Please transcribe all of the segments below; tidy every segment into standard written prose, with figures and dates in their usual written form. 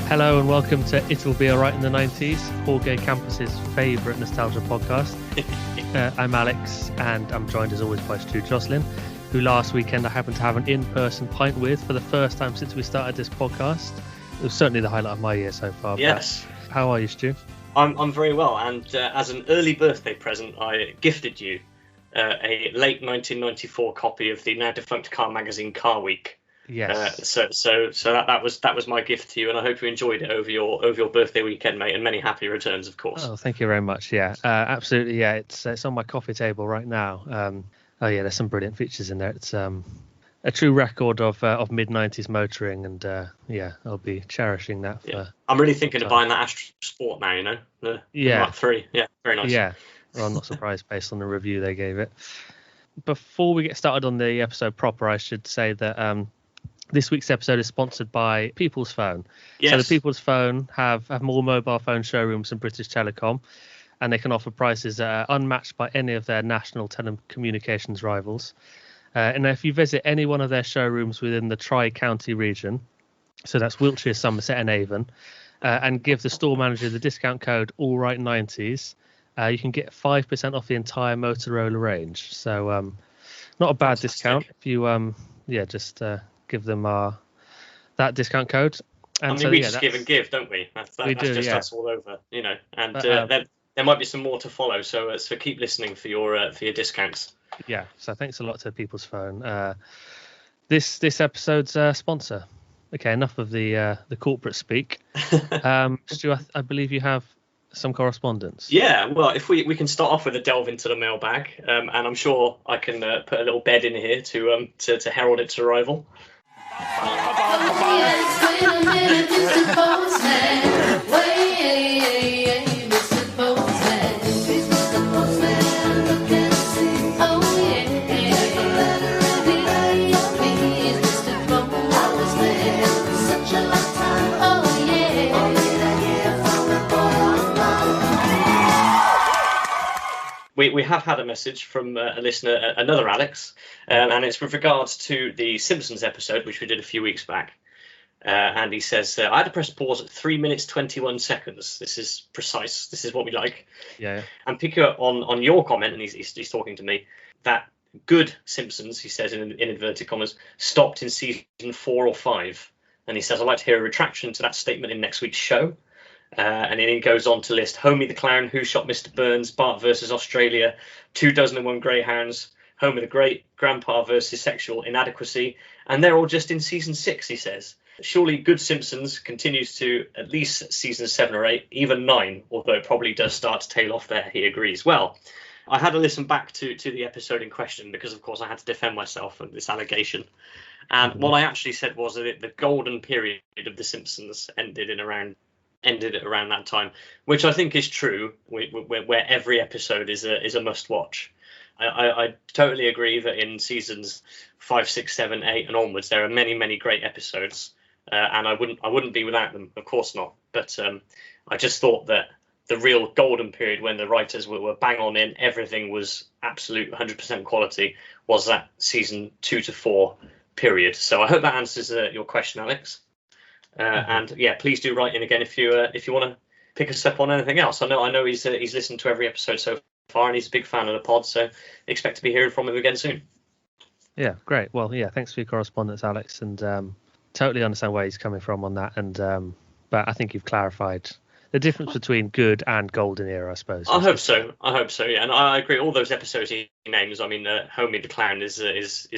Hello and welcome to It'll Be Alright in the 90s, Hallgate Campus's favourite nostalgia podcast. I'm Alex and I'm joined as always by Stu Jocelyn, who last weekend I happened to have an in-person pint with for the first time since we started this podcast. It was certainly the highlight of my year so far. Yes. How are you, Stu? I'm very well, and as an early birthday present, I gifted you a late 1994 copy of the now defunct car magazine Car Week. Yes. So that was my gift to you, and I hope you enjoyed it over your birthday weekend, mate, and many happy returns, of course. Oh, thank you very much. Yeah, absolutely. Yeah, it's on my coffee table right now. Oh yeah, there's some brilliant features in there. It's a true record of mid 90s motoring, and yeah, I'll be cherishing that. I'm really thinking of buying that Astra Sport now. You know, the Mark III. Yeah, very nice. Yeah, well, I'm not surprised based on the review they gave it. Before we get started on the episode proper, I should say that this week's episode is sponsored by People's Phone. Yes. So the People's Phone have more mobile phone showrooms than British Telecom, and they can offer prices unmatched by any of their national telecommunications rivals. And if you visit any one of their showrooms within the Tri-County region, so that's Wiltshire, Somerset and Avon, and give the store manager the discount code AllRight90s, you can get 5% off the entire Motorola range. So not a bad discount if you just give them that discount code. And I mean, so, we just give and give, don't we? That's just us all over, you know. And there might be some more to follow, so keep listening for your discounts. Yeah, so thanks a lot to People's Phone. This episode's sponsor. Okay, enough of the corporate speak. Stu, I believe you have some correspondence. Yeah, well, if we can start off with a delve into the mailbag, and I'm sure I can put a little bed in here to herald its arrival. We have had a message from a listener, another Alex, and it's with regards to the Simpsons episode, which we did a few weeks back. And he says, I had to press pause at 3 minutes 21 seconds. This is precise. This is what we like. Yeah. And pick up on your comment, and he's talking to me, that good Simpsons, he says in inverted commas, stopped in season 4 or 5. And he says, I'd like to hear a retraction to that statement in next week's show. And then he goes on to list Homie the Clown, Who Shot Mr. Burns, Bart versus Australia, 2001 Greyhounds, Homer the Great, Grandpa versus Sexual Inadequacy, and they're all just in season 6, he says. Surely Good Simpsons continues to at least season 7 or 8, even 9, although it probably does start to tail off there, he agrees. Well, I had to listen back to the episode in question because, of course, I had to defend myself from this allegation. And what I actually said was that the golden period of The Simpsons ended around that time, which I think is true, where every episode is a must watch. I totally agree that in seasons 5, 6, 7, 8 and onwards there are many great episodes, and I wouldn't be without them, of course not. But I just thought that the real golden period, when the writers were bang on in, everything was absolute 100% quality, was that season 2 to 4 period. So I hope that answers your question, Alex. And yeah, please do write in again if you want to pick us up on anything else. I know he's listened to every episode so far, and he's a big fan of the pod, so expect to be hearing from him again soon. Yeah, great. Well, yeah, thanks for your correspondence, Alex, and totally understand where he's coming from on that. And but I think you've clarified the difference between good and golden era, I suppose. I hope so. Yeah, and I agree. All those episodes he names. I mean, Homie the Clown is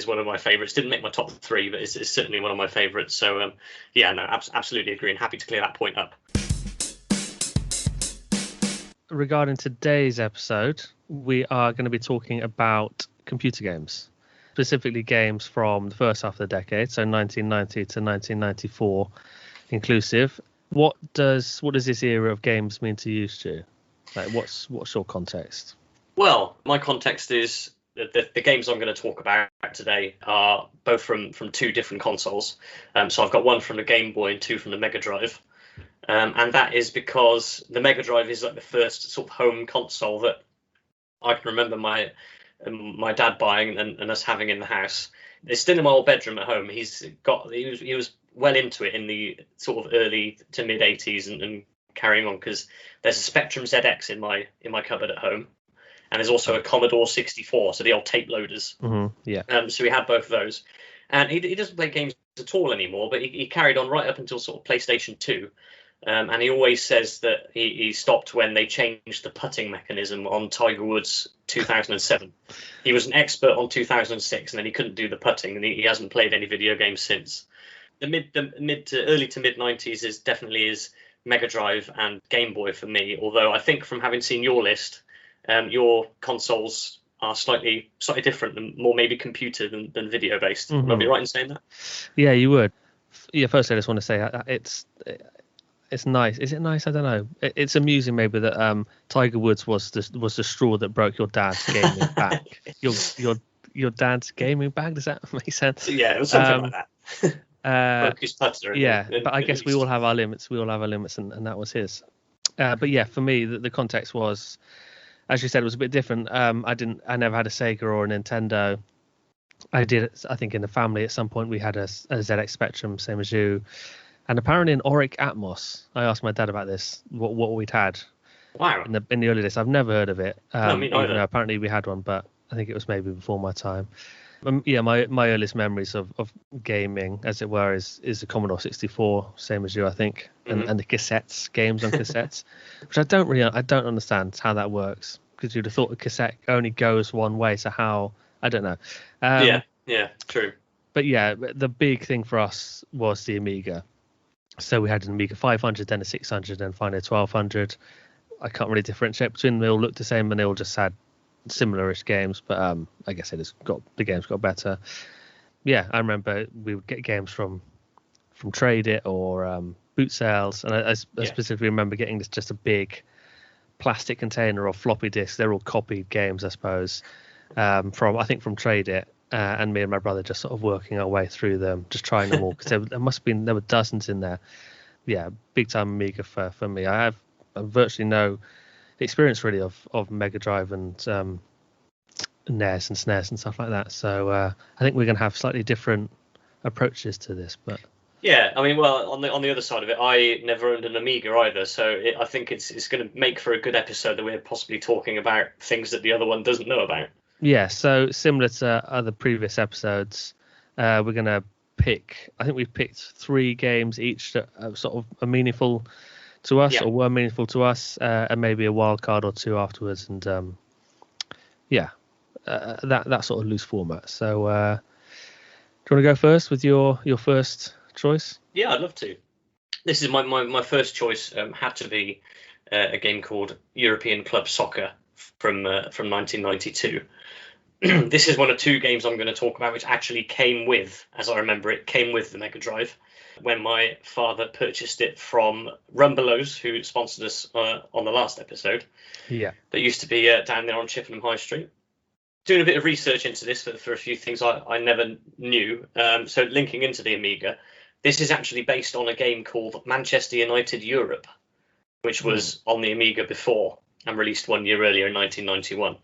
one of my favourites. Didn't make my top 3, but it's certainly one of my favourites. So yeah, no, absolutely agree, and happy to clear that point up. Regarding today's episode, we are going to be talking about computer games, specifically games from the first half of the decade, so 1990 to 1994 inclusive. What does this era of games mean to you, Stu? Like, what's your context? Well, my context is the games I'm going to talk about today are both from 2 different consoles. So I've got one from the Game Boy and 2 from the Mega Drive. And that is because the Mega Drive is like the first sort of home console that I can remember my dad buying and us having in the house. It's still in my old bedroom at home. He was well into it in the sort of early to mid 80s and carrying on, because there's a Spectrum ZX in my cupboard at home, and there's also a Commodore 64, so the old tape loaders. Yeah. So we had both of those, and he doesn't play games at all anymore, but he carried on right up until sort of PlayStation 2. And he always says that he stopped when they changed the putting mechanism on Tiger Woods 2007. He was an expert on 2006, and then he couldn't do the putting, and he hasn't played any video games since. The early to mid 90s is definitely his Mega Drive and Game Boy for me. Although I think from having seen your list, your consoles are slightly different and more maybe computer than video based. Would I be right in saying that? Yeah, you would. Yeah, first I just want to say it's nice. Is it nice? I don't know. It's amusing maybe that Tiger Woods was the straw that broke your dad's gaming back. Your dad's gaming bag. Does that make sense? Yeah, it was something like that. Broke his putter. Yeah, but I guess we all have our limits. And that was his. But yeah, for me, the context was, as you said, it was a bit different. I never had a Sega or a Nintendo. I think in the family at some point we had a ZX Spectrum, same as you. And apparently an Auric Atmos. I asked my dad about this, what we'd had. Wow. In the early days. I've never heard of it. No, me neither. Even though apparently we had one, but I think it was maybe before my time. Yeah, my earliest memories of gaming, as it were, is the Commodore 64, same as you, I think, and the cassettes, games on cassettes, which I don't understand how that works, because you'd have thought a cassette only goes one way, so how, I don't know. Yeah, true. But yeah, the big thing for us was the Amiga. So we had an Amiga 500, then a 600, and finally a 1200. I can't really differentiate between them. They all looked the same, and they all just had similar-ish games, but I guess the games got better. Yeah, I remember we would get games from Trade It or boot sales, and I specifically remember getting just a big plastic container of floppy disks. They're all copied games, I suppose, from Trade It. And me and my brother just sort of working our way through them, just trying them all, because there were dozens in there. Yeah, big time Amiga for me. I have virtually no experience really of Mega Drive and NES and SNES and stuff like that. So I think we're going to have slightly different approaches to this. But yeah, I mean, well, on the other side of it, I never owned an Amiga either, so I think it's going to make for a good episode that we're possibly talking about things that the other one doesn't know about. Yeah, so similar to other previous episodes, we're going to pick, I think we've picked 3 games each that are sort of meaningful to us, or were meaningful to us, and maybe a wild card or 2 afterwards, and that sort of loose format. So do you want to go first with your first choice? Yeah, I'd love to. This is my first choice. Had to be a game called European Club Soccer from 1992. This is one of 2 games I'm going to talk about, which actually came with, as I remember it, came with the Mega Drive when my father purchased it from Rumbelows, who sponsored us on the last episode. Yeah. That used to be down there on Chippenham High Street. Doing a bit of research into this for a few things I never knew. So linking into the Amiga, this is actually based on a game called Manchester United Europe, which was on the Amiga before and released 1 year earlier in 1991.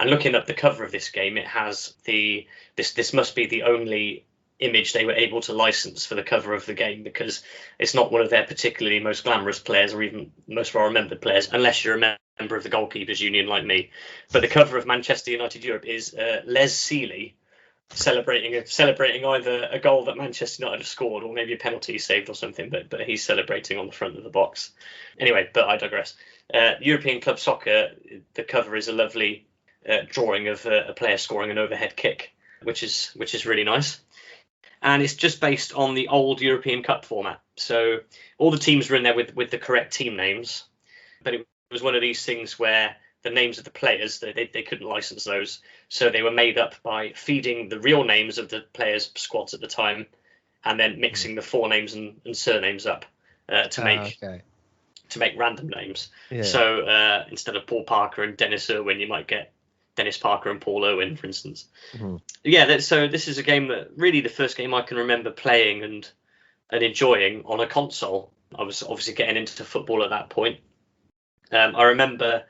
And looking at the cover of this game, it has this must be the only image they were able to license for the cover of the game, because it's not one of their particularly most glamorous players or even most well-remembered players, unless you're a member of the Goalkeepers Union like me. But the cover of Manchester United Europe is Les Seeley celebrating either a goal that Manchester United have scored or maybe a penalty saved or something, but he's celebrating on the front of the box. Anyway, but I digress. European Club Soccer, the cover is a lovely drawing of a player scoring an overhead kick, which is really nice. And it's just based on the old European Cup format. So all the teams were in there with the correct team names, but it was one of these things where the names of the players, they couldn't license those. So they were made up by feeding the real names of the players' squads at the time and then mixing the forenames and surnames up to make random names. Yeah. So instead of Paul Parker and Dennis Irwin, you might get Dennis Parker and Paul Owen, for instance. Mm-hmm. Yeah, so this is a game that really the first game I can remember playing and enjoying on a console. I was obviously getting into football at that point. I remember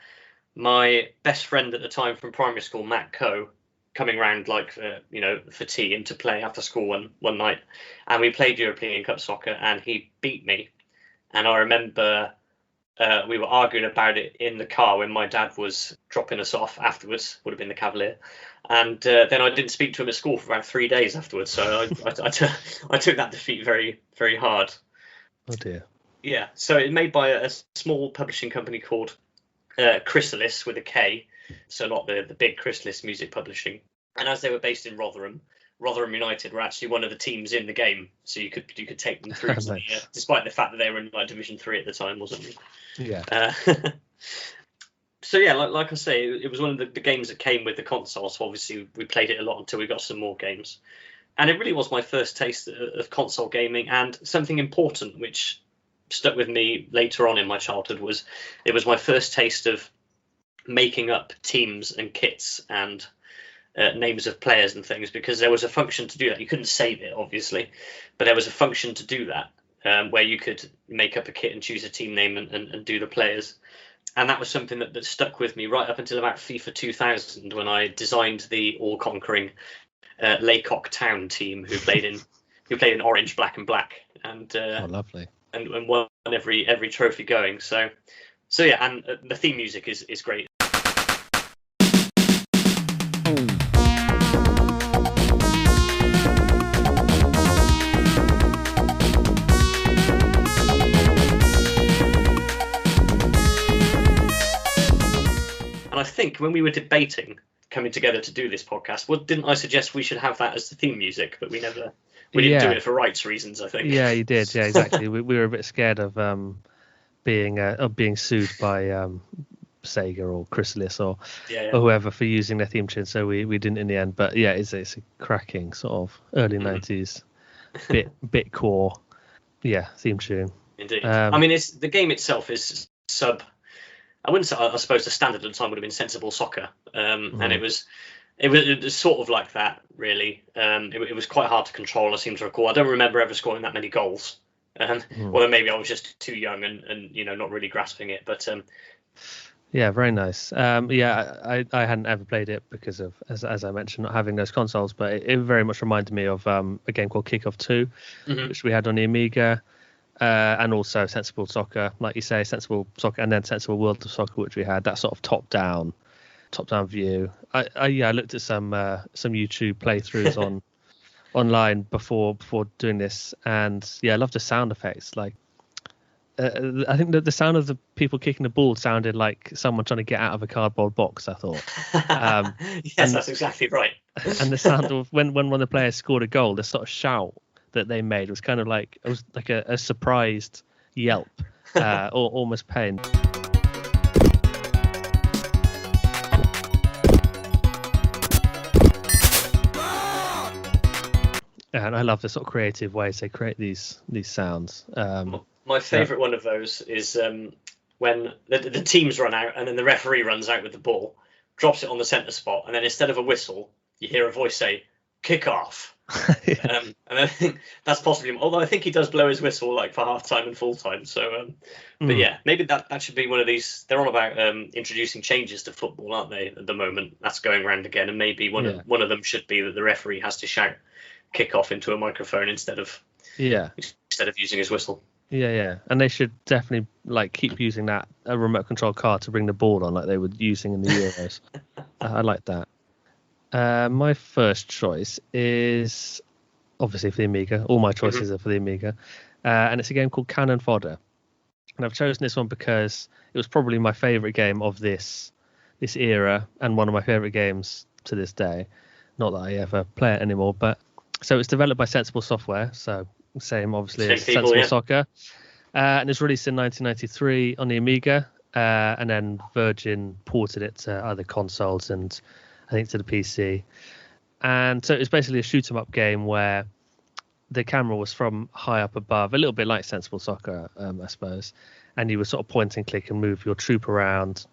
my best friend at the time from primary school, Matt Coe, coming round like for tea and to play after school one night, and we played European Cup soccer, and he beat me. And I remember we were arguing about it in the car when my dad was dropping us off afterwards. Would have been the Cavalier. And then I didn't speak to him at school for about 3 days afterwards. So I took that defeat very, very hard. Oh dear. Yeah. So it's made by a small publishing company called Chrysalis with a K. So not the big Chrysalis Music Publishing. And as they were based in Rotherham United were actually one of the teams in the game, so you could take them through, Nice. despite the fact that they were in like Division 3 at the time, wasn't it? Yeah. So yeah, like I say, it was one of the games that came with the console. So obviously we played it a lot until we got some more games, and it really was my first taste of console gaming. And something important which stuck with me later on in my childhood was it was my first taste of making up teams and kits and names of players and things, because there was a function to do that. You couldn't save it, obviously, but there was a function to do that where you could make up a kit and choose a team name and do the players. And that was something that stuck with me right up until about FIFA 2000, when I designed the all-conquering Laycock Town team who played in orange, black, and black, and lovely, and won every trophy going. So yeah, and the theme music is great. And I think when we were debating coming together to do this podcast, didn't I suggest we should have that as the theme music? But we didn't do it for rights reasons, I think. Yeah, you did. Yeah, exactly. we were a bit scared of being sued by Sega or Chrysalis or whoever for using their theme tune, so we didn't in the end. But yeah, it's a cracking sort of early 90s bit core theme tune. Indeed. I mean, it's the game itself is I wouldn't say, I suppose the standard at the time would have been sensible soccer, and it was sort of like that, really. It was quite hard to control, I seem to recall. I don't remember ever scoring that many goals, or maybe I was just too young and not really grasping it. But yeah, very nice. I hadn't ever played it because of, as I mentioned, not having those consoles, but it very much reminded me of a game called Kickoff 2, which we had on the Amiga. And also Sensible Soccer, like you say, Sensible Soccer, and then Sensible World of Soccer, which we had that sort of top-down view. I looked at some YouTube playthroughs online before doing this, and I love the sound effects. Like I think that the sound of the people kicking the ball sounded like someone trying to get out of a cardboard box, I thought. Yes, that's exactly right. And the sound of when one of the players scored a goal, the sort of shout that they made was kind of like a surprised yelp, or almost pain. And I love the sort of creative ways they create these sounds. My favourite one of those is when the teams run out and then the referee runs out with the ball, drops it on the centre spot, and then instead of a whistle, you hear a voice say, "Kick off." And I think that's possibly, although I think he does blow his whistle like for half time and full time. So, but yeah, maybe that should be one of these. They're on about introducing changes to football, aren't they? At the moment, that's going around again, and maybe one of them should be that the referee has to shout "kick off" into a microphone instead of using his whistle. Yeah, and they should definitely keep using that remote control car to bring the ball on, like they were using in the Euros. I like that. My first choice is obviously for the Amiga. All my choices are for the Amiga, and it's a game called Cannon Fodder. And I've chosen this one because it was probably my favourite game of this era, and one of my favourite games to this day. Not that I ever play it anymore, but so it's developed by Sensible Software, so same obviously as Sensible Soccer, and it's released in 1993 on the Amiga, and then Virgin ported it to other consoles and I think to the PC. And so it's basically a shoot 'em up game where the camera was from high up above, a little bit like Sensible Soccer, I suppose, and you would sort of point and click and move your troop around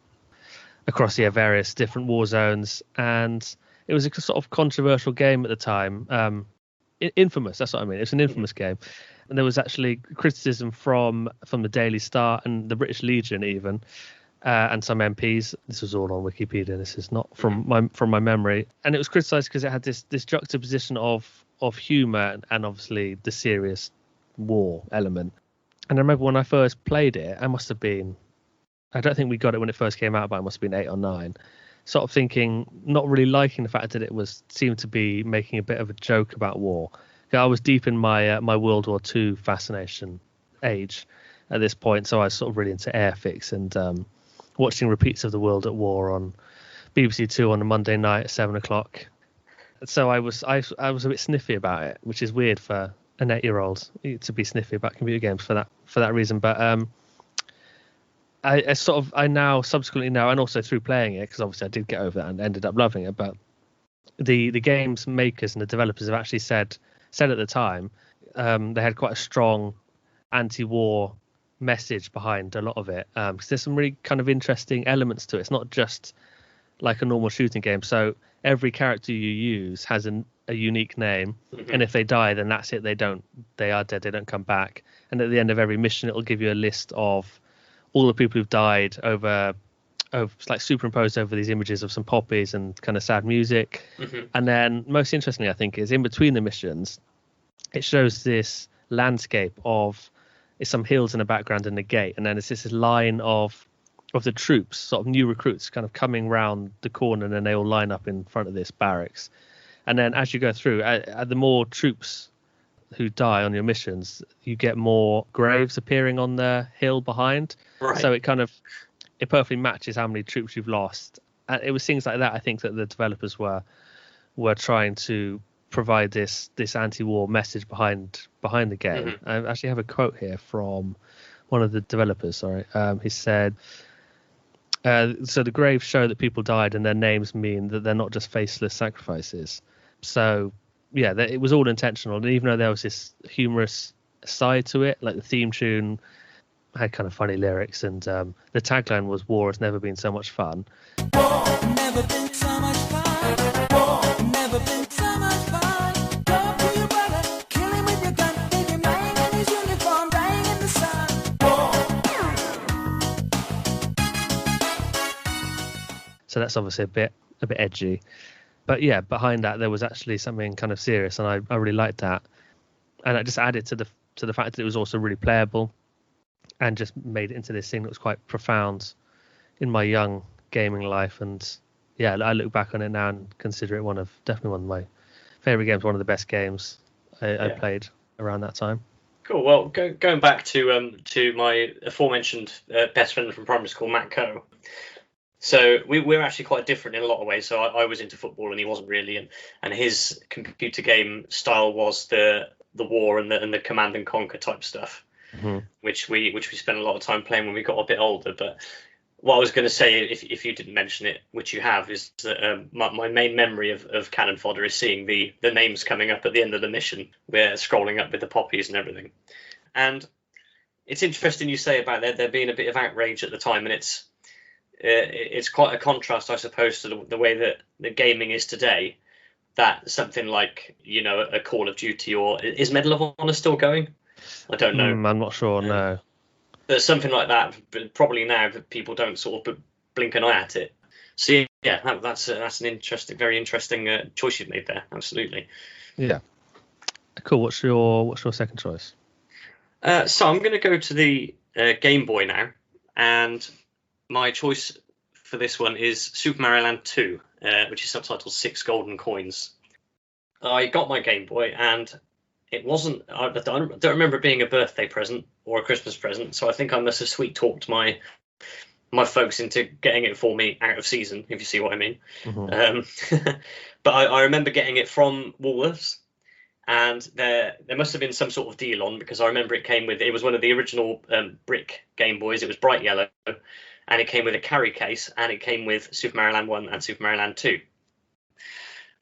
across various different war zones. And it was a sort of controversial game at the time. Infamous, that's what I mean. It's an infamous game. And there was actually criticism from the Daily Star and the British Legion even, and some MPs. This was all on Wikipedia. This is not from my memory. And it was criticised because it had this juxtaposition of humour and obviously the serious war element. And I remember when I first played it, I don't think we got it when it first came out, but I must have been 8 or 9. Sort of thinking, not really liking the fact that it seemed to be making a bit of a joke about war. I was deep in my World War II fascination age at this point, so I was sort of really into airfix and watching repeats of The World at War on BBC Two on a Monday night at 7 o'clock. So I was a bit sniffy about it, which is weird for an 8-year-old to be sniffy about computer games for that reason. But I now subsequently know, and also through playing it, because obviously I did get over that and ended up loving it. But the game's makers and the developers have actually said at the time they had quite a strong anti-war message behind a lot of it, because there's some really kind of interesting elements to it. It's not just like a normal shooting game. So every character you use has a unique name, and if they die, then that's it. They are dead. They don't come back. And at the end of every mission, it'll give you a list of all the people who've died over like superimposed over these images of some poppies and kind of sad music. And then most interestingly, I think, is in between the missions, it shows this landscape of some hills in the background and a gate, and then it's this line of the troops, sort of new recruits, kind of coming round the corner, and then they all line up in front of this barracks. And then as you go through, the more troops who die on your missions, you get more graves appearing on the hill behind. Right. So it perfectly matches how many troops you've lost. And it was things like that, I think, that the developers were trying to provide this anti-war message behind the game. I actually have a quote here from one of the developers. He said, so the graves show that people died, and their names mean that they're not just faceless sacrifices. So yeah, it was all intentional. And even though there was this humorous side to it, like the theme tune had kind of funny lyrics, and the tagline was "War has never been so much fun." War, never been so much fun. War, never been so much fun. Go to your brother, kill him with your gun, leave him lying in his uniform, dying in the sun. War. So that's obviously a bit edgy. But yeah, behind that there was actually something kind of serious, and I really liked that. And it just added to the fact that it was also really playable, and just made it into this thing that was quite profound in my young gaming life. And yeah, I look back on it now and consider it definitely one of my favorite games, one of the best games I played around that time. Cool. Well, going back to my aforementioned best friend from primary school, Matt Coe. So we're actually quite different in a lot of ways. So I was into football and he wasn't really, and his computer game style was the war and the Command and Conquer type stuff, which we spent a lot of time playing when we got a bit older. But what I was going to say, if you didn't mention it, which you have, is that my main memory of cannon fodder is seeing the names coming up at the end of the mission. We're scrolling up with the poppies and everything. And it's interesting you say about there being a bit of outrage at the time, and it's quite a contrast, I suppose, to the way that the gaming is today. That something like, a Call of Duty, or is Medal of Honor still going? I don't know. I'm not sure. No. But something like that, but probably now that people don't sort of blink an eye at it. So yeah, that's an very interesting choice you've made there. Absolutely. Yeah. Cool. What's your second choice? So I'm going to go to the Game Boy now, and my choice for this one is Super Mario Land 2, which is subtitled 6 Golden Coins. I got my Game Boy, and it wasn't. I don't remember it being a birthday present or a Christmas present, so I think I must have sweet talked my folks into getting it for me out of season, if you see what I mean. But I remember getting it from Woolworths, and there must have been some sort of deal on, because I remember it was one of the original brick Game Boys. It was bright yellow, and it came with a carry case, and it came with Super Mario Land 1 and Super Mario Land 2.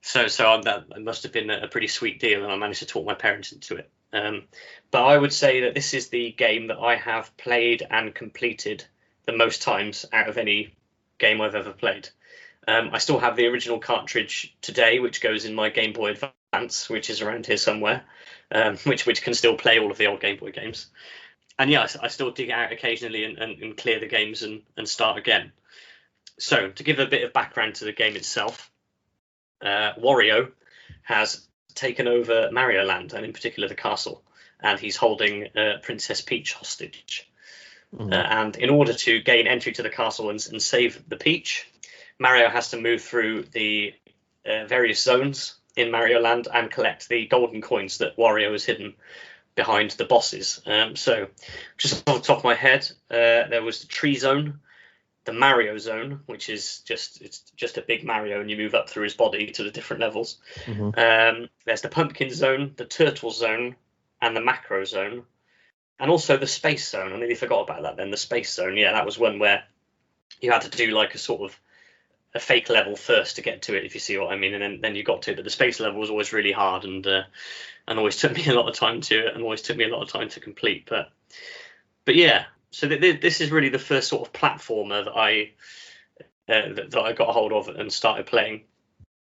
So that must have been a pretty sweet deal, and I managed to talk my parents into it. But I would say that this is the game that I have played and completed the most times out of any game I've ever played. I still have the original cartridge today, which goes in my Game Boy Advance, which is around here somewhere, which can still play all of the old Game Boy games. And yeah, I still dig it out occasionally and clear the games and start again. So to give a bit of background to the game itself, Wario has taken over Mario Land, and in particular the castle, and he's holding Princess Peach hostage. And in order to gain entry to the castle and save the Peach, Mario has to move through the various zones in Mario Land and collect the golden coins that Wario has hidden behind the bosses. So just off the top of my head, there was the tree zone, the Mario zone, which is just a big Mario, and you move up through his body to the different levels. There's the pumpkin zone, the turtle zone, and the macro zone, and also the space zone. I nearly forgot about that then. The space zone, yeah, that was one where you had to do like a sort of a fake level first to get to it, if you see what I mean, and then you got to it. But the space level was always really hard and always took me a lot of time to complete. But yeah, so this is really the first sort of platformer that I got a hold of and started playing.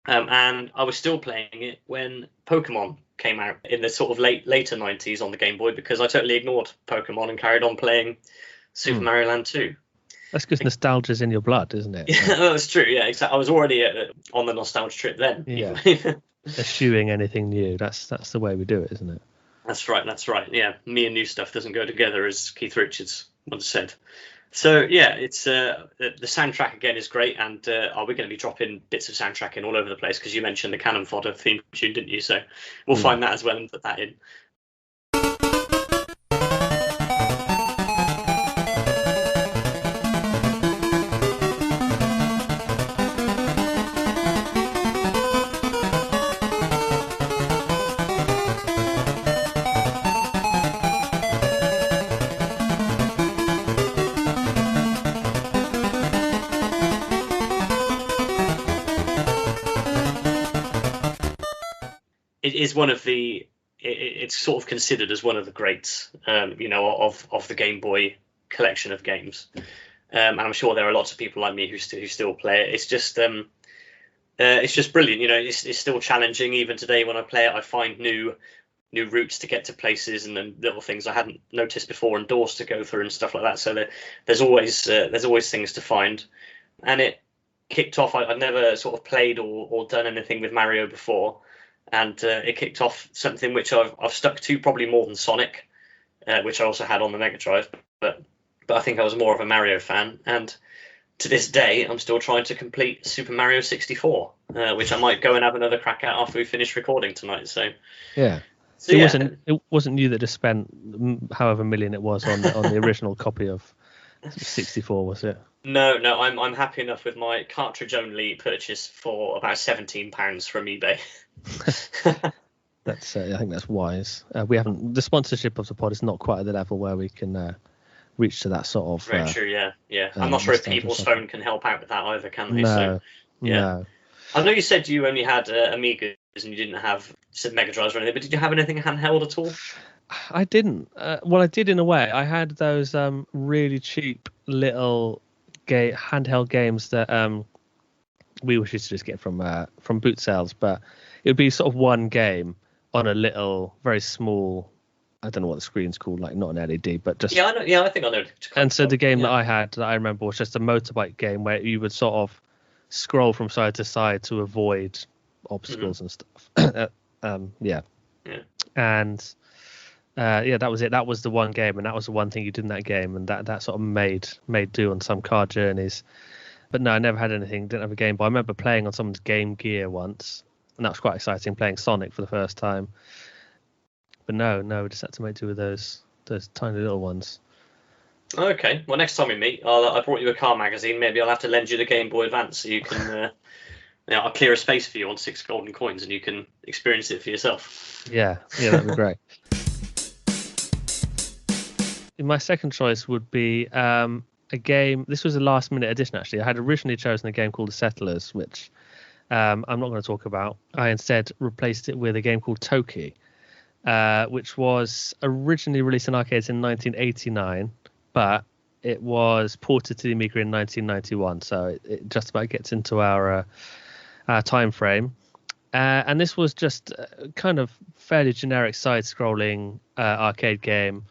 And I was still playing it when Pokemon came out in the sort of later 90s on the Game Boy, because I totally ignored Pokemon and carried on playing Super Mario Land 2. That's because nostalgia's in your blood, isn't it? Yeah, that's true. Yeah, exactly. I was already on the nostalgia trip then. Yeah. Eschewing anything new. That's the way we do it, isn't it? That's right. Yeah, me and new stuff doesn't go together, as Keith Richards once said. So yeah, it's the soundtrack again is great, and we're going to be dropping bits of soundtrack in all over the place, because you mentioned the Cannon Fodder theme tune, didn't you? So we'll find that as well and put that in. It is one of the. It's sort of considered as one of the greats, of the Game Boy collection of games. And I'm sure there are lots of people like me who still play it. It's just brilliant. It's still challenging even today when I play it. I find new routes to get to places and then little things I hadn't noticed before, and doors to go through and stuff like that. So there's always things to find. And it kicked off. I'd never sort of played or done anything with Mario before. And it kicked off something which I've stuck to probably more than Sonic, which I also had on the Mega Drive. But I think I was more of a Mario fan. And to this day, I'm still trying to complete Super Mario 64, which I might go and have another crack at after we finish recording tonight. So yeah. So it wasn't you that just spent however million it was on the original copy of 64, was it? No, I'm happy enough with my cartridge only purchase for about £17 from eBay. That's I think that's wise. We haven't, the sponsorship of the pod is not quite at the level where we can reach to that sort of. Very true. Yeah. I'm not sure if People's Phone can help out with that either, can they? No. I know you said you only had Amigas and you didn't have Mega Drives or anything, but did you have anything handheld at all? I didn't. Well, I did in a way. I had those really cheap little handheld games that we used to just get from boot sales, but it would be sort of one game on a little, very small. I don't know what the screen's called, like not an LED, but just. Yeah, I know. Yeah, I think I know. And so the game that I had that I remember was just a motorbike game where you would sort of scroll from side to side to avoid obstacles and stuff. Yeah. And. That was it. That was the one game, and that was the one thing you did in that game, and that sort of made do on some car journeys. But no, I never had anything. Didn't have a Game Boy. I remember playing on someone's Game Gear once, and that was quite exciting, playing Sonic for the first time. But no, just had to make do with those tiny little ones. Okay, well, next time we meet, I brought you a car magazine. Maybe I'll have to lend you the Game Boy Advance so you can. I'll clear a space for you on 6 golden coins, and you can experience it for yourself. Yeah, that'd be great. My second choice would be a game. This was a last-minute addition, actually. I had originally chosen a game called The Settlers, which I'm not going to talk about. I instead replaced it with a game called Toki, which was originally released in arcades in 1989, but it was ported to the Amiga in 1991, so it just about gets into our time frame. And this was just kind of fairly generic side-scrolling arcade game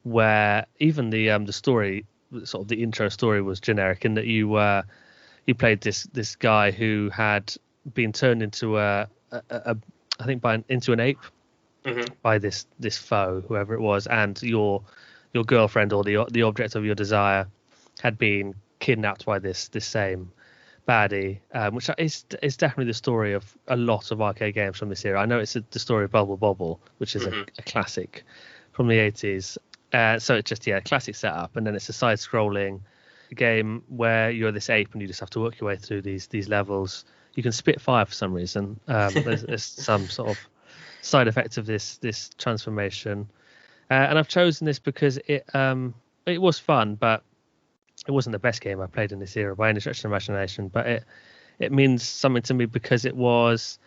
where even the story, sort of the intro story, was generic in that you played this guy who had been turned into I think into an ape by this foe, whoever it was, and your girlfriend, or the object of your desire, had been kidnapped by this same baddie, which is definitely the story of a lot of arcade games from this era. I know it's the story of Bubble Bobble, which is a classic from the 80s. So it's just classic setup, and then it's a side-scrolling game where you're this ape and you just have to work your way through these levels. You can spit fire for some reason. There's some sort of side effect of this transformation, and I've chosen this because it was fun, but it wasn't the best game I played in this era by any stretch of the imagination. But it means something to me because it was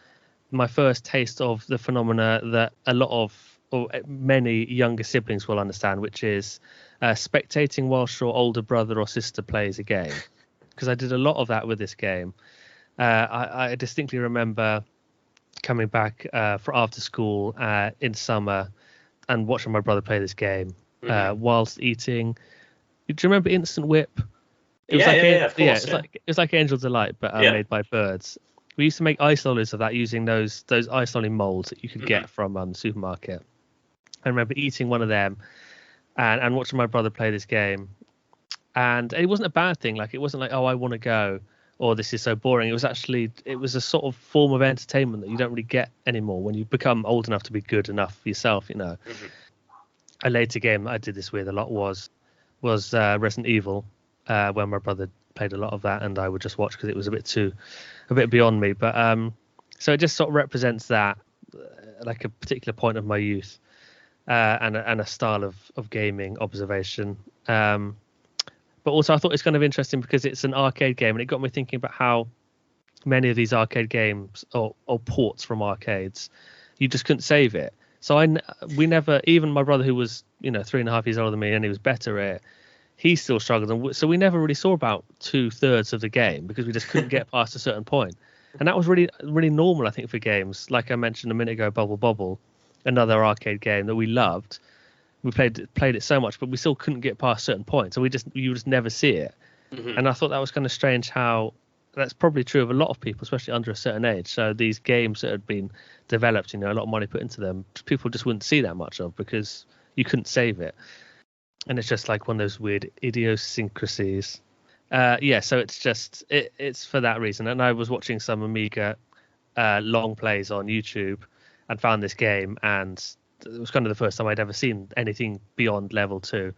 my first taste of the phenomena that a lot of, or many younger siblings will understand, which is spectating whilst your older brother or sister plays a game. Because I did a lot of that with this game. I distinctly remember coming back for after school in summer and watching my brother play this game whilst eating. Do you remember Instant Whip? It was like Angel Delight, but made by birds. We used to make ice lollies of that using those ice lolly molds that you could get from the supermarket. I remember eating one of them and watching my brother play this game. And it wasn't a bad thing. Like, it wasn't like, oh, I want to go, or this is so boring. It was a sort of form of entertainment that you don't really get anymore when you become old enough to be good enough for yourself, you know. A later game that I did this with a lot was Resident Evil, when my brother played a lot of that, and I would just watch because it was a bit beyond me. But so it just sort of represents that, like a particular point of my youth, and a style of gaming observation. But also I thought it's kind of interesting because it's an arcade game, and it got me thinking about how many of these arcade games or ports from arcades, you just couldn't save it. So we never, even my brother, who was 3.5 years older than me, and he was better at it, he still struggled. And so we never really saw about 2/3 of the game because we just couldn't get past a certain point. And that was really, really normal, I think, for games. Like I mentioned a minute ago, Bubble Bobble, another arcade game that we loved. We played it so much, but we still couldn't get past a certain point. So you just never see it. And I thought that was kind of strange how that's probably true of a lot of people, especially under a certain age. So these games that had been developed, a lot of money put into them, people just wouldn't see that much of because you couldn't save it. And it's just like one of those weird idiosyncrasies. So it's for that reason. And I was watching some Amiga long plays on YouTube and found this game, and it was kind of the first time I'd ever seen anything beyond level 2.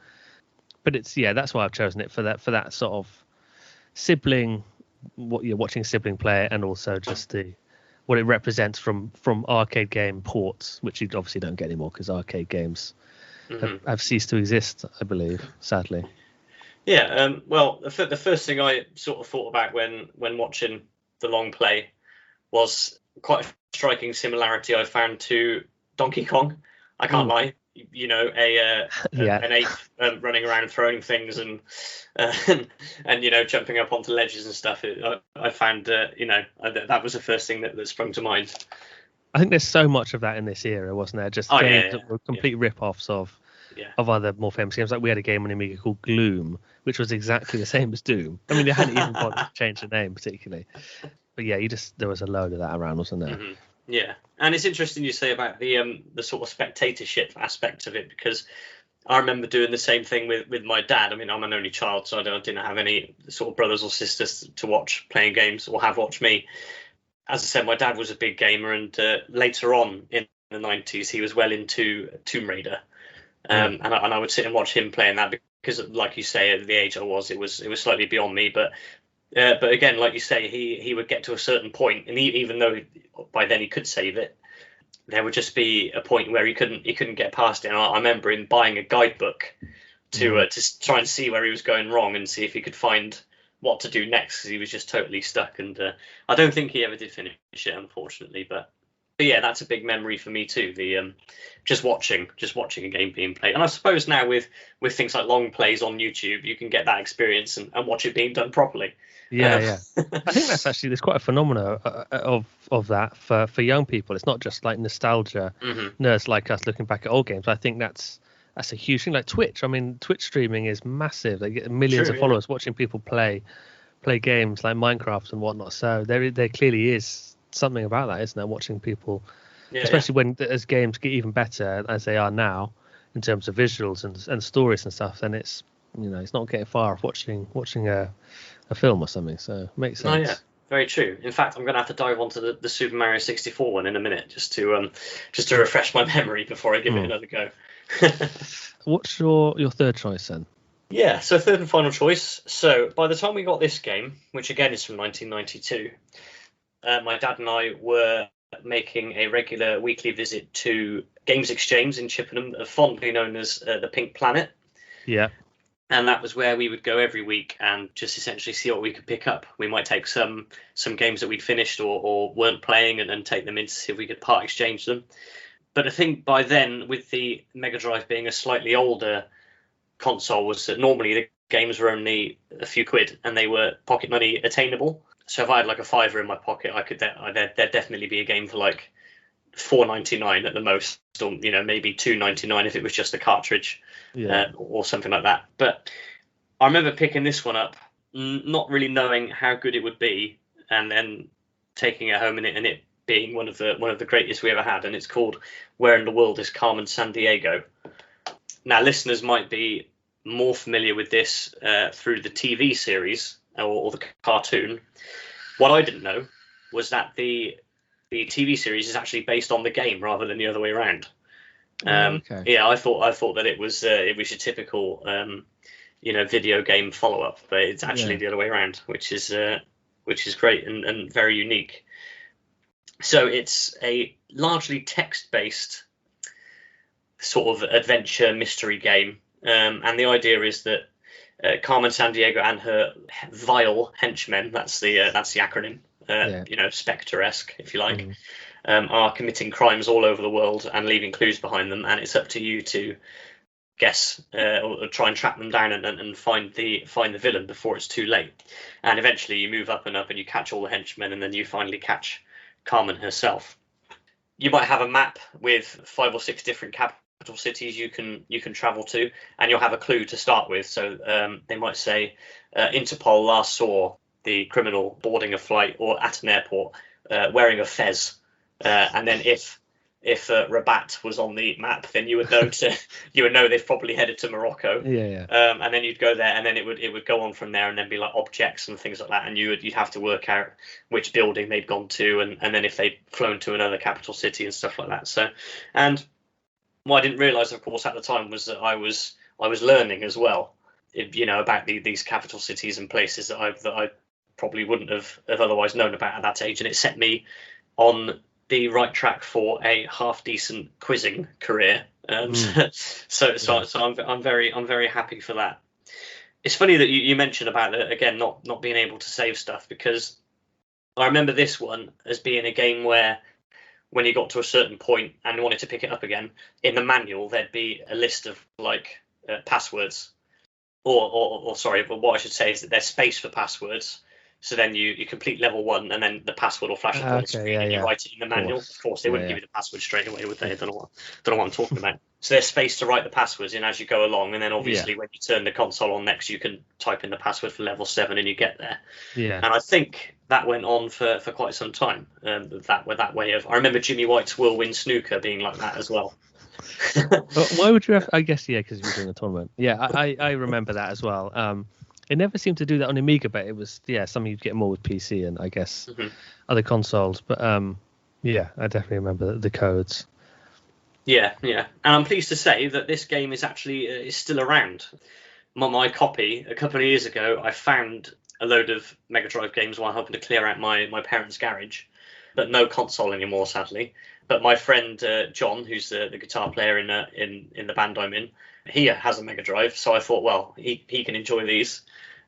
But that's why I've chosen it, for that sort of sibling, what you're watching a sibling play, and also just what it represents from arcade game ports, which you obviously don't get anymore because arcade games have ceased to exist, I believe, sadly. Yeah, well, the first thing I sort of thought about when watching the long play was quite a striking similarity I found to Donkey Kong. I can't lie. An ape running around throwing things and jumping up onto ledges and stuff. I found that was the first thing that sprung to mind. I think there's so much of that in this era, wasn't there? Just games that were complete rip-offs of other more famous games. Like we had a game on Amiga called Gloom, which was exactly the same as Doom. I mean, they hadn't even bothered to change the name particularly. But there was a load of that around, wasn't there? Yeah, and it's interesting you say about the sort of spectatorship aspect of it, because I remember doing the same thing with my dad. I mean, I'm an only child, so I didn't have any sort of brothers or sisters to watch playing games or have watched me. As I said, my dad was a big gamer, and later on in the 90s, he was well into Tomb Raider, and I would sit and watch him playing that because, like you say, at the age I was, it was slightly beyond me, but again, like you say, he would get to a certain point, and even though by then he could save it, there would just be a point where he couldn't get past it. And I remember him buying a guidebook to try and see where he was going wrong and see if he could find what to do next, because he was just totally stuck. And I don't think he ever did finish it, unfortunately. But yeah, that's a big memory for me too. The just watching a game being played. And I suppose now with things like long plays on YouTube, you can get that experience and watch it being done properly. Yeah. I think there's quite a phenomena of that for young people. It's not just like nostalgia nerds like us looking back at old games. I think that's that's a huge thing. Like Twitch, I mean, Twitch streaming is massive. They get millions True, of followers watching people play games like Minecraft and whatnot. So there clearly is something about that, isn't there? Watching people, especially when as games get even better as they are now in terms of visuals and stories and stuff, then it's it's not getting far off watching a film or something. So it makes sense. Oh yeah, very true. In fact, I'm going to have to dive onto the Super Mario 64 one in a minute just to refresh my memory before I give it another go. What's your third choice then? Yeah, so third and final choice. So by the time we got this game, which again is from 1992, my dad and I were making a regular weekly visit to Games Exchange in Chippenham, fondly known as the Pink Planet. Yeah. And that was where we would go every week and just essentially see what we could pick up. We might take some games that we'd finished or weren't playing and take them in to see if we could part exchange them. But I think by then, with the Mega Drive being a slightly older console, was that normally the games were only a few quid and they were pocket money attainable. So if I had like a $5 in my pocket, there'd definitely be a game for like $4.99 at the most, or maybe $2.99 if it was just a cartridge, or something like that. But I remember picking this one up, not really knowing how good it would be, and then taking it home and it being one of the greatest we ever had. And it's called Where in the World is Carmen Sandiego? Now, listeners might be more familiar with this through the TV series or the cartoon. What I didn't know was that the TV series is actually based on the game rather than the other way around. Okay. Yeah, I thought that it was your typical video game follow up, but it's actually the other way around, which is great and very unique. So it's a largely text based sort of adventure mystery game, and the idea is that Carmen Sandiego and her vile henchmen, that's the acronym, Spectre-esque, if you like, are committing crimes all over the world and leaving clues behind them, and it's up to you to guess or try and track them down and find the villain before it's too late. And eventually you move up and you catch all the henchmen, and then you finally catch Carmen herself. You might have a map with 5 or 6 different capital cities you can travel to, and you'll have a clue to start with. So they might say Interpol last saw the criminal boarding a flight or at an airport wearing a fez, and then if Rabat was on the map, then you would know they've probably headed to Morocco. And then you'd go there, and then it would go on from there, and then be like objects and things like that, and you'd have to work out which building they'd gone to, and then if they'd flown to another capital city and stuff like that. So, and what I didn't realise, of course, at the time was that I was learning as well, about these capital cities and places that I probably wouldn't have otherwise known about at that age, and it set me on the right track for a half decent quizzing career. So I'm very happy for that. It's funny that you mentioned about again not being able to save stuff, because I remember this one as being a game where when you got to a certain point and wanted to pick it up again, in the manual there'd be a list of like passwords, or sorry, but what I should say is that there's space for passwords. So then you complete level 1, and then the password will flash up on the screen, and you write it in the manual. Of course, they wouldn't give you the password straight away, would they? I don't know what I'm talking about. So there's space to write the passwords in as you go along, and then obviously when you turn the console on next, you can type in the password for level 7, and you get there. Yeah. And I think that went on for quite some time. That way of, I remember Jimmy White's Whirlwind Snooker being like that as well. Why would you have? I guess because you were doing a tournament. Yeah, I remember that as well. It never seemed to do that on Amiga, but it was something you'd get more with PC and I guess other consoles. But I definitely remember the codes. Yeah, and I'm pleased to say that this game is actually is still around. My copy a couple of years ago, I found a load of Mega Drive games while helping to clear out my parents' garage, but no console anymore, sadly. But my friend John, who's the guitar player in the band I'm in, he has a Mega Drive, so I thought, well, he can enjoy these.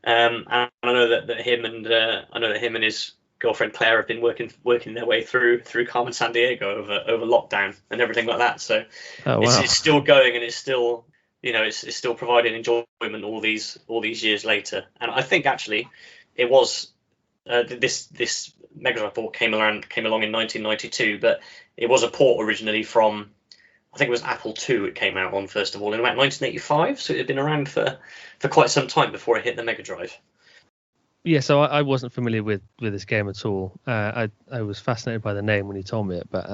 And I know that him and his girlfriend Claire have been working their way through Carmen Sandiego over lockdown and everything like that. So it's still going, and it's still it's still providing enjoyment all these years later. And I think actually it was this Mega Drive port came along in 1992, but it was a port originally from I think it was Apple II it came out on, first of all, in about 1985, so it had been around for quite some time before it hit the Mega Drive. Yeah, so I wasn't familiar with this game at all. I was fascinated by the name when you told me it, but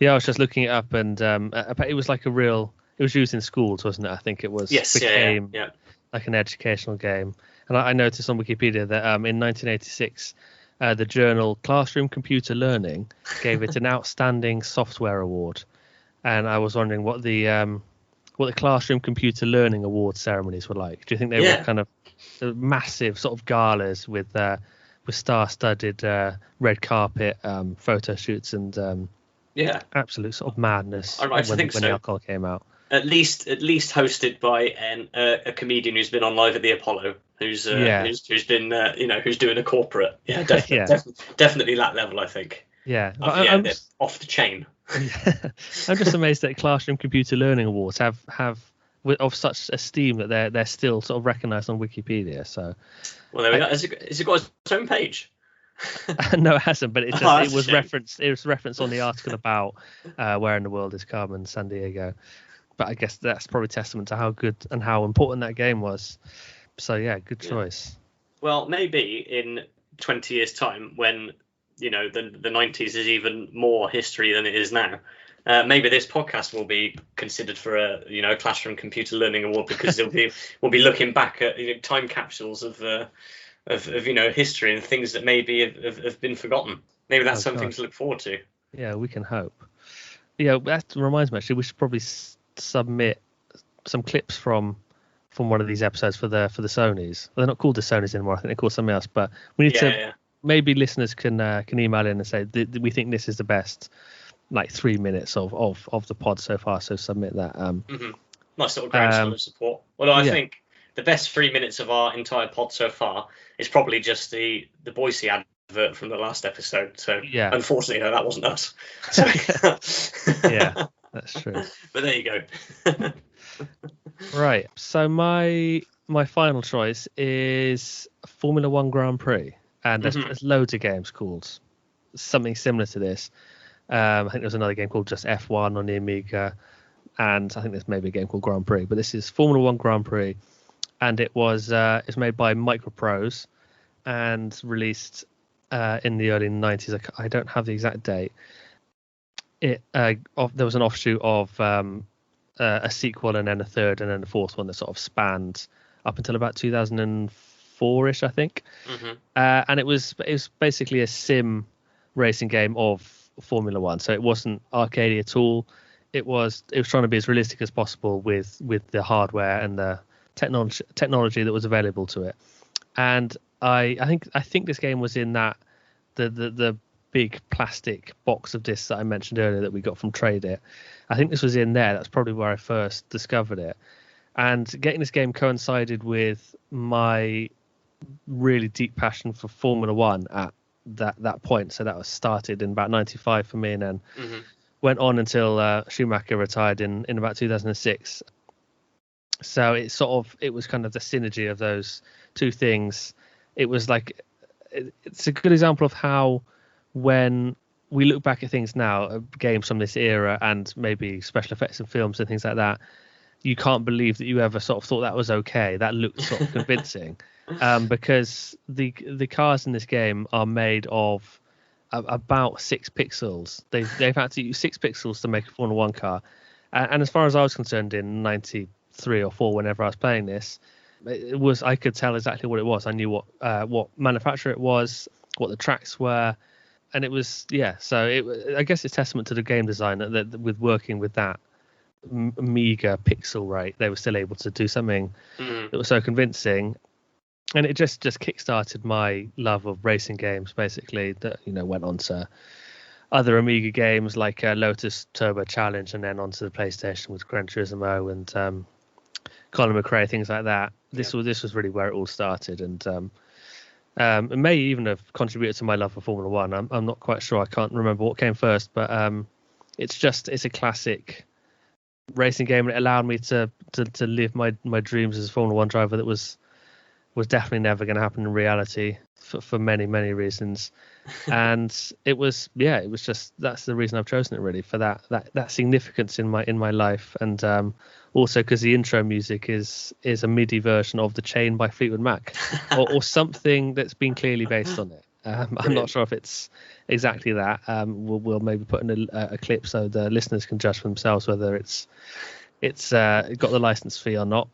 yeah, I was just looking it up, and it was like it was used in schools, wasn't it? I think it was. Yes, became yeah. like an educational game. And I noticed on Wikipedia that in 1986, the journal Classroom Computer Learning gave it an outstanding software award. And I was wondering what the Classroom Computer Learning Award ceremonies were like. Do you think they were kind of massive sort of galas with star-studded red carpet photo shoots and absolute sort of madness when the alcohol came out? At least hosted by a comedian who's been on Live at the Apollo, who's been who's doing a corporate. Yeah, definitely that level, I think. Yeah, I'm off the chain. I'm just amazed that Classroom Computer Learning Awards have of such esteem that they're still sort of recognised on Wikipedia. So, well, there we go. Has it got its own page? No, it hasn't. But it was referenced. It was referenced on the article about Where in the World is Carmen Sandiego. But I guess that's probably testament to how good and how important that game was. So yeah, good choice. Well, maybe in 20 years' time, when the 90s is even more history than it is now, maybe this podcast will be considered for a Classroom Computer Learning Award, because we'll be looking back at time capsules of history and things that maybe have been forgotten. Maybe that's something to look forward to. Yeah, we can hope. Yeah, that reminds me. Actually, we should probably submit some clips from one of these episodes for the Sonys. Well, they're not called the Sonys anymore. I think they're called something else. But we need to. Maybe listeners can email in and say we think this is the best, like 3 minutes of the pod so far. So submit that. Nice little groundswell of support. Although I think the best 3 minutes of our entire pod so far is probably just the Boise advert from the last episode. So unfortunately, no, that wasn't us. So, yeah, that's true. But there you go. Right. So my final choice is Formula One Grand Prix. And there's loads of games called something similar to this. I think there's another game called just F1 on the Amiga. And I think there's maybe a game called Grand Prix. But this is Formula One Grand Prix. And it's made by Microprose and released in the early 90s. I don't have the exact date. There was an offshoot of a sequel and then a third and then a fourth one that sort of spanned up until about 2004-ish, I think. And it was basically a sim racing game of Formula One. So it wasn't arcadey at all. It was trying to be as realistic as possible with the hardware and the technology that was available to it. And I think this game was in that the big plastic box of discs that I mentioned earlier that we got from Trade It. I think this was in there. That's probably where I first discovered it. And getting this game coincided with my really deep passion for Formula One at that point. So that was started in about 95 for me, and then went on until Schumacher retired in about 2006. So it was kind of the synergy of those two things. It was like, it's a good example of how, when we look back at things now, games from this era and maybe special effects in films and things like that, you can't believe that you ever sort of thought that was okay. That looked sort of convincing, because the cars in this game are made of about 6 pixels. They've had to use 6 pixels to make a Formula One car, and as far as I was concerned, in 93 or 4, whenever I was playing this, I could tell exactly what it was. I knew what manufacturer it was, what the tracks were, and it was So I guess it's testament to the game design that with working with that meager pixel rate, they were still able to do something that was so convincing. And it just kickstarted my love of racing games, basically, that went on to other Amiga games like Lotus Turbo Challenge, and then onto the PlayStation with Gran Turismo and Colin McRae, things like that. This was really where it all started, and it may even have contributed to my love for Formula One. I'm not quite sure. I can't remember what came first, but it's a classic racing game, and it allowed me to live my dreams as a Formula One driver that was definitely never going to happen in reality for many reasons. And it was just, that's the reason I've chosen it, really, for that significance in my life. And also because the intro music is a MIDI version of The Chain by Fleetwood Mac, or something that's been clearly based on it. I'm not sure if it's exactly that. We'll maybe put in a clip so the listeners can judge for themselves whether it's got the license fee or not.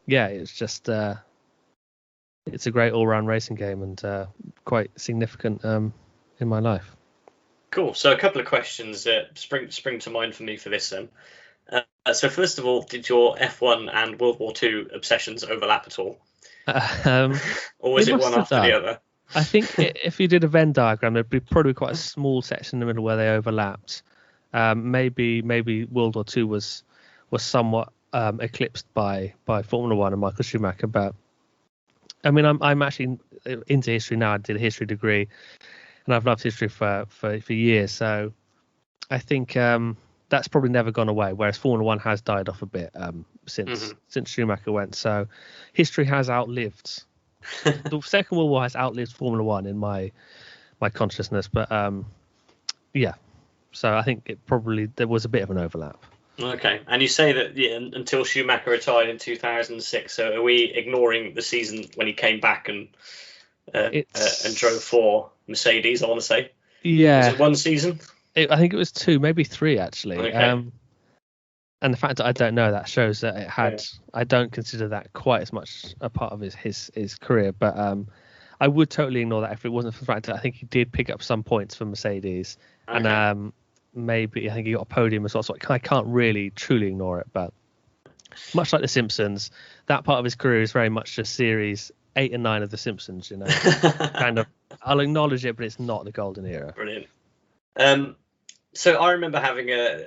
Yeah, it's just it's a great all-round racing game, and quite significant in my life. Cool. So a couple of questions that spring to mind for me for this then. So first of all, did your F1 and World War II obsessions overlap at all? Or was it one after the other? I think if you did a Venn diagram, there'd be probably quite a small section in the middle where they overlapped. Maybe World War II was somewhat eclipsed by Formula One and Michael Schumacher. But I mean, I'm actually into history now. I did a history degree, and I've loved history for years. So I think that's probably never gone away. Whereas Formula One has died off a bit since Schumacher went. So history has outlived. The Second World War has outlived Formula One in my consciousness. But yeah, so I think there was a bit of an overlap. Okay, and you say that until Schumacher retired in 2006. So are we ignoring the season when he came back and drove for Mercedes? I want to say. Yeah. Was it one season? I think it was 2, maybe 3 actually. Okay. And the fact that I don't know that shows that it had. Yeah. I don't consider that quite as much a part of his career, but I would totally ignore that if it wasn't for the fact that I think he did pick up some points for Mercedes, okay. And maybe I think he got a podium as well. So I can't really truly ignore it. But much like The Simpsons, that part of his career is very much just series 8 and 9 of The Simpsons. You know, kind of. I'll acknowledge it, but it's not the golden era. Brilliant. So I remember having a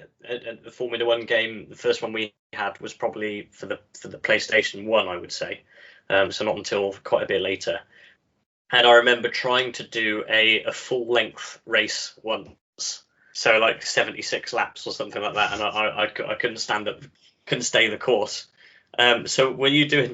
Formula One game. The first one we had was probably for the PlayStation 1, I would say. So not until quite a bit later. And I remember trying to do a full length race once. So like 76 laps or something like that, and I couldn't stand up, couldn't stay the course. So were you doing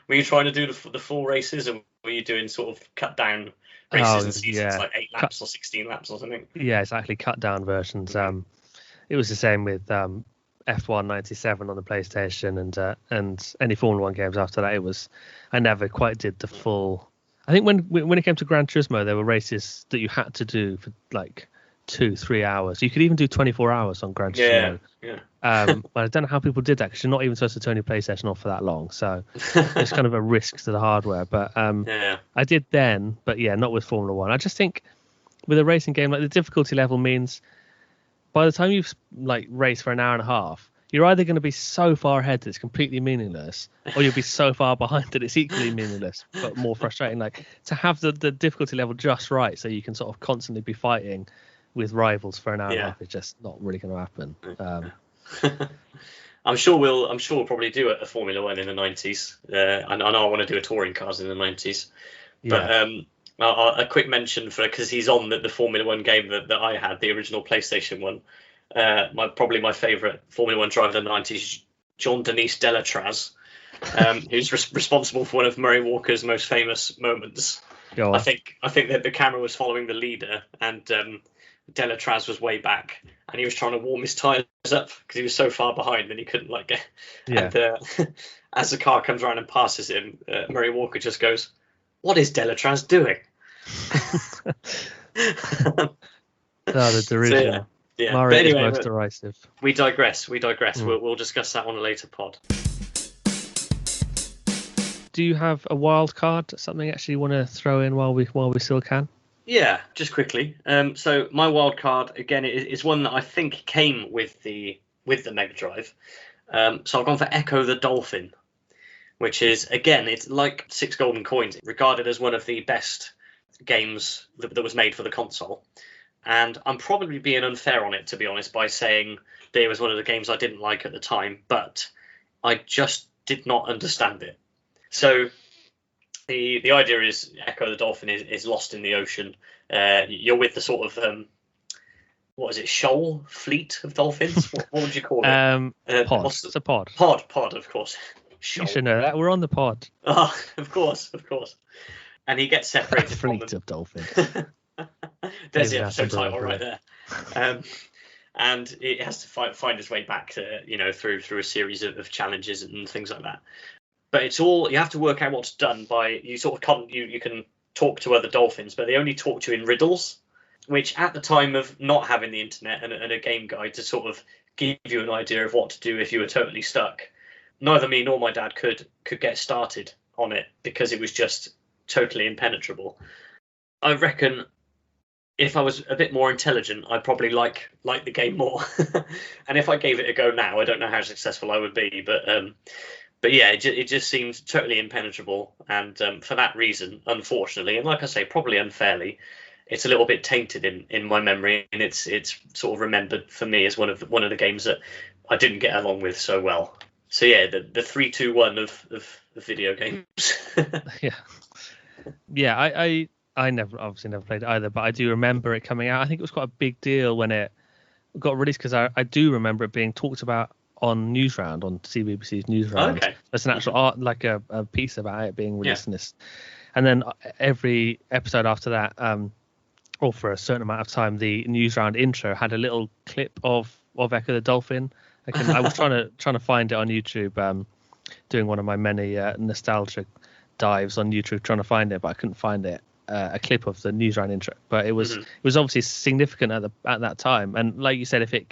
were you trying to do the full races, or were you doing sort of cut down races and seasons, like 8 laps or 16 laps or something? Yeah, exactly, cut down versions. It was the same with F1 97 on the PlayStation, and any Formula One games after that. I never quite did the full. I think when it came to Gran Turismo, there were races that you had to do for like 2-3 hours. You could even do 24 hours on Gran Turismo. Yeah. But I don't know how people did that, because you're not even supposed to turn your PlayStation off for that long. So it's kind of a risk to the hardware. But I did then, but yeah, not with Formula One. I just think with a racing game, like, the difficulty level means by the time you've raced for an hour and a half, you're either going to be so far ahead that it's completely meaningless, or you'll be so far behind that it's equally meaningless, but more frustrating. Like, to have the difficulty level just right, so you can sort of constantly be fighting with rivals for an hour and a half, is just not really going to happen. I'm sure we'll probably do a Formula One in the 90s. I know I want to do a touring cars in the 90s. Yeah. But a quick mention because he's on the Formula One game that I had, the original PlayStation one. Probably my favourite Formula One driver in the 90s, Jean-Denis Delatraz, who's responsible for one of Murray Walker's most famous moments. Go on. I think that the camera was following the leader, and Delatraz was way back, and he was trying to warm his tyres up because he was so far behind and he couldn't get. Yeah. And as the car comes around and passes him, Murray Walker just goes, "What is Delatraz doing?" The derision. So, yeah. Murray anyway, is most derisive. We digress. We'll discuss that on a later pod. Do you have a wild card? Something actually you want to throw in while we still can? Yeah, just quickly. So my wild card again is one that I think came with the Mega Drive. So I've gone for Echo the Dolphin, which is, again, it's like 6 Golden Coins, regarded as one of the best games that was made for the console. And I'm probably being unfair on it, to be honest, by saying that it was one of the games I didn't like at the time, but I just did not understand it. So the idea is Echo the Dolphin is lost in the ocean. You're with the sort of what is it, shoal fleet of dolphins? What would you call it? Pod. It's a pod. Pod, of course. Shoal. You should know that. We're on the pod. Oh, of course. And he gets separated from them. Fleet of dolphins. There's the episode title right there. And it has to find its way back to, through a series of challenges and things like that. But it's all, you have to work out what's done by, you sort of you can talk to other dolphins, but they only talk to you in riddles, which at the time of not having the internet and a game guide to sort of give you an idea of what to do if you were totally stuck, neither me nor my dad could get started on it because it was just totally impenetrable. I reckon if I was a bit more intelligent, I'd probably like the game more. And if I gave it a go now, I don't know how successful I would be, but yeah, it just seems totally impenetrable, and for that reason, unfortunately, and like I say, probably unfairly, it's a little bit tainted in my memory, and it's sort of remembered for me as one of the games that I didn't get along with so well. So yeah, the 3-2-1 of video games. Yeah, I obviously never played it either, but I do remember it coming out. I think it was quite a big deal when it got released because I do remember it being talked about on Newsround, on CBBC's Newsround. Okay. There's an actual art, like a piece about it being released in this. And then every episode after that, or for a certain amount of time, the Newsround intro had a little clip of Echo the Dolphin. I was trying to find it on YouTube, doing one of my many nostalgia dives on YouTube, trying to find it, but I couldn't find it. A clip of the Newsround intro, but it was obviously significant at that time. And like you said, if it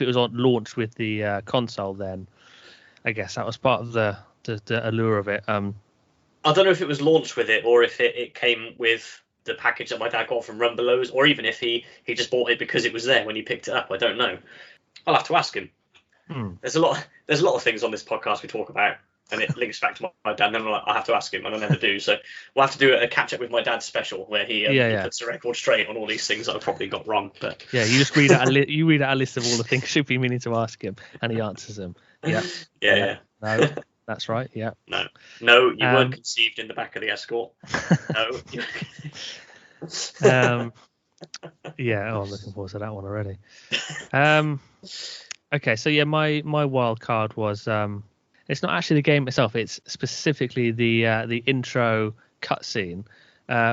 was launched with the console, then I guess that was part of the allure of it. I don't know if it was launched with it or if it came with the package that my dad got from Rumbelows, or even if he just bought it because it was there when he picked it up. I don't know. I'll have to ask him. There's a lot of things on this podcast we talk about, and it links back to my dad, and then I have to ask him, and I never do. So we'll have to do a catch up with my dad special where he puts the record straight on all these things that I probably got wrong. But yeah, you just read out a list of all the things you'd be meaning to ask him, and he answers them. Yeah. No, that's right. Yeah. No, you weren't conceived in the back of the Escort. No. Yeah. Oh, I'm looking forward to that one already. Okay, so yeah, my wild card was. It's not actually the game itself. It's specifically the intro cutscene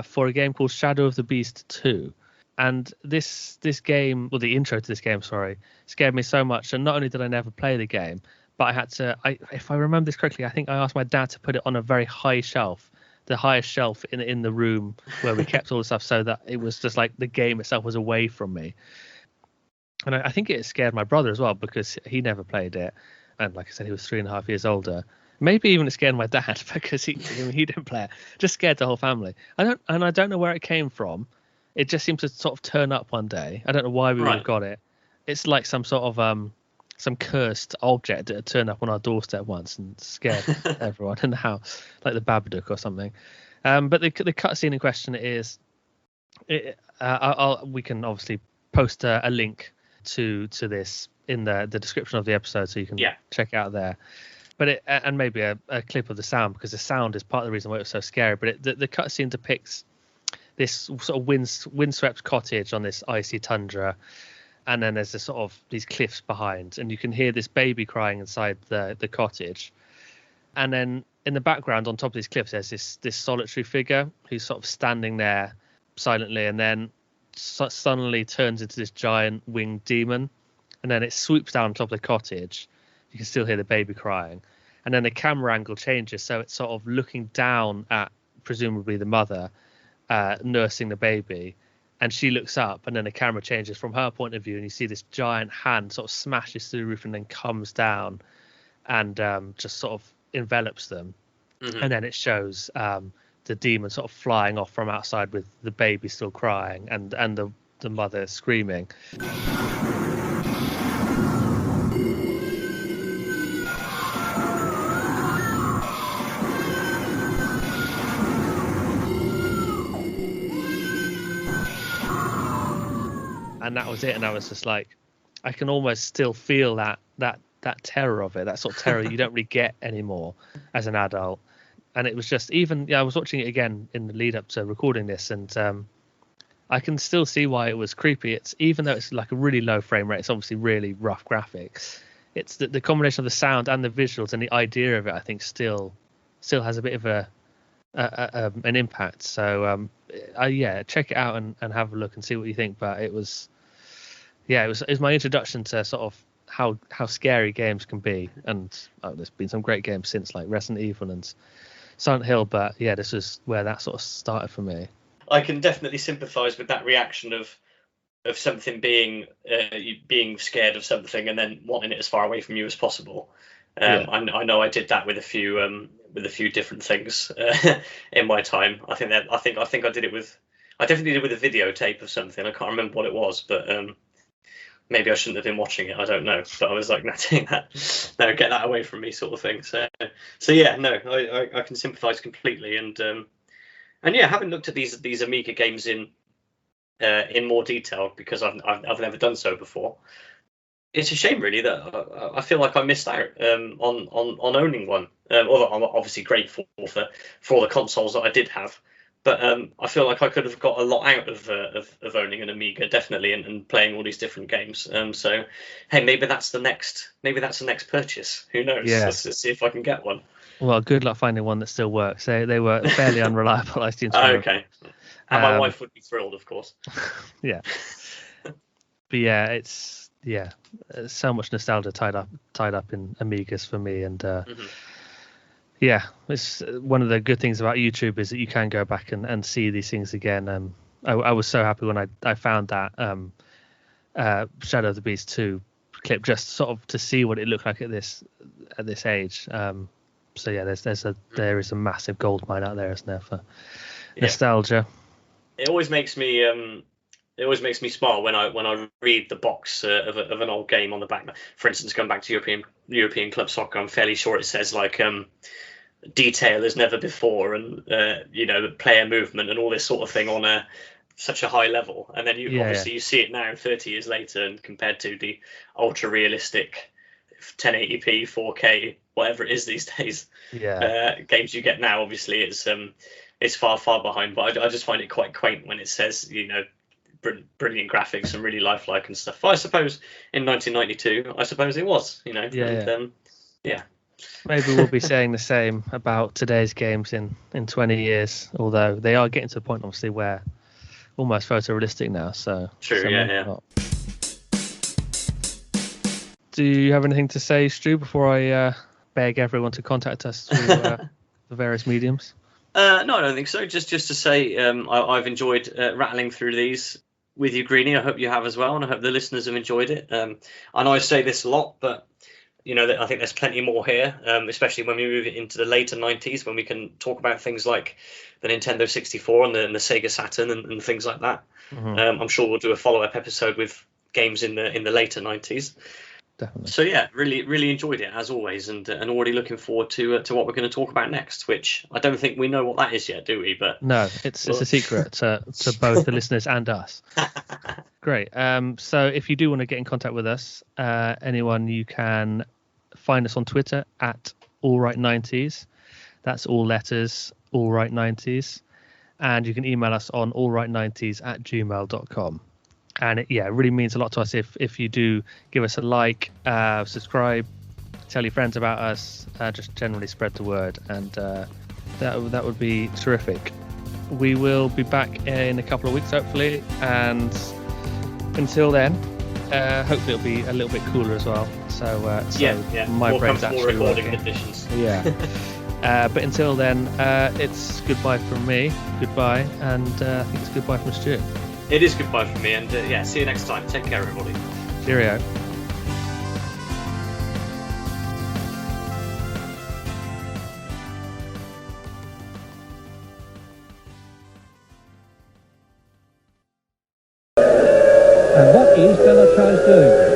for a game called Shadow of the Beast 2. And this game, well, the intro to this game, scared me so much. And not only did I never play the game, but I had to, if I remember this correctly, I think I asked my dad to put it on a very high shelf, the highest shelf in the room where we kept all the stuff, so that it was just like the game itself was away from me. And I think it scared my brother as well because he never played it. And like I said, he was 3.5 years older. Maybe even it scared my dad because he didn't play it. Just scared the whole family. I don't know where it came from. It just seemed to sort of turn up one day. I don't know why we would have got it. It's like some sort of some cursed object that had turned up on our doorstep once and scared everyone in the house, like the Babadook or something. But the cutscene in question is, we can obviously post a link to this in the description of the episode, so you can check it out there. But and maybe a clip of the sound, because the sound is part of the reason why it was so scary. But the cutscene depicts this sort of windswept cottage on this icy tundra, and then there's this sort of these cliffs behind, and you can hear this baby crying inside the cottage. And then in the background, on top of these cliffs, there's this solitary figure who's sort of standing there silently, and then suddenly turns into this giant winged demon. And then it swoops down on top of the cottage. You can still hear the baby crying. And then the camera angle changes, so it's sort of looking down at presumably the mother nursing the baby. And she looks up, and then the camera changes from her point of view, and you see this giant hand sort of smashes through the roof and then comes down and just sort of envelops them. And then it shows the demon sort of flying off from outside with the baby still crying and the mother screaming. and that was it. And I was just like, I can almost still feel that terror of it, that sort of terror you don't really get anymore as an adult. And it was just I was watching it again in the lead up to recording this, and I can still see why it was creepy. It's, even though it's like a really low frame rate, it's obviously really rough graphics. It's the combination of the sound and the visuals and the idea of it, I think, still has a bit of an impact. So check it out and have a look and see what you think. But it was my introduction to sort of how scary games can be. And there's been some great games since, like Resident Evil and Silent Hill, but yeah, this is where that sort of started for me. I can definitely sympathise with that reaction of something being scared of something and then wanting it as far away from you as possible. I know I did that with a few different things in my time. I think I did it with, I definitely did it with a videotape of something. I can't remember what it was, but maybe I shouldn't have been watching it. I don't know. But I was like, no, take that, no, get that away from me, sort of thing. So yeah, no, I can sympathise completely, and yeah, having looked at these Amiga games in more detail, because I've never done so before. It's a shame, really, that I feel like I missed out on owning one. Although I'm obviously grateful for all the consoles that I did have, but I feel like I could have got a lot out of owning an Amiga, definitely, and playing all these different games. So hey, maybe that's the next purchase. Who knows? Yeah. Let's see if I can get one. Well, good luck finding one that still works. They were fairly unreliable, I seem to remember. Okay. And my wife would be thrilled, of course. Yeah. But yeah, it's so much nostalgia tied up in Amigas for me, and yeah, it's one of the good things about YouTube is that you can go back and see these things again. I was so happy when I found that Shadow of the Beast 2 clip, just sort of to see what it looked like at this age. So yeah, there is a massive gold mine out there, isn't there, for nostalgia. It always makes me smile when I read the box of an old game on the back. For instance, going back to European Club Soccer, I'm fairly sure it says like detail as never before, and player movement and all this sort of thing on such a high level. And then you see it now 30 years later, and compared to the ultra realistic 1080p 4K whatever it is these days, games you get now, obviously it's far behind. But I just find it quite quaint when it says brilliant graphics and really lifelike and stuff. I suppose in 1992, I suppose it was, Maybe we'll be saying the same about today's games in 20 years, although they are getting to the point, obviously, where almost photorealistic now. So true, yeah. Do you have anything to say, Stu, before I beg everyone to contact us through the various mediums? No, I don't think so. Just to say, I've enjoyed rattling through these with you, Greenie. I hope you have as well, and I hope the listeners have enjoyed it. I know I say this a lot, but I think there's plenty more here, especially when we move it into the later 90s, when we can talk about things like the Nintendo 64 and the Sega Saturn and things like that. Mm-hmm. I'm sure we'll do a follow-up episode with games in the later 90s. Definitely. So yeah, really enjoyed it as always, and already looking forward to what we're going to talk about next, which I don't think we know what that is yet, do we? But no, it's a secret to both the listeners and us. Great. So if you do want to get in contact with us, anyone, you can find us on Twitter at allright90s. That's all letters, allright90s, and you can email us on allright90s@gmail.com. And it really means a lot to us if you do give us a like, subscribe, tell your friends about us, just generally spread the word, and that would be terrific. We will be back in a couple of weeks, hopefully, and until then, hopefully it'll be a little bit cooler as well. So my more brain's actually recording working. conditions. Yeah. But until then, it's goodbye from me, goodbye, and I think it's goodbye from Stu. It is goodbye from me, and see you next time. Take care, everybody. Cheerio. And what is traumatized doing?